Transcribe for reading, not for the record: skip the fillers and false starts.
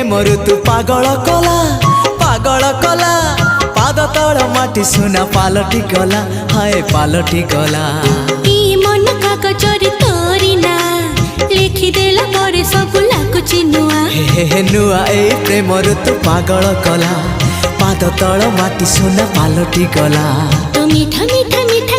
प्रेम ऋतु पागल कला पाद तल माटी सुना पालटी गला हाय पालटी गला मन कागजर तोरी ना लिखिदेला परे सब लाଗୁଛି नुआ हे नुआ ए प्रेम ऋतु पागल कला पाद तल माटी सुना पालटी गला तो मीठा मीठा मीठा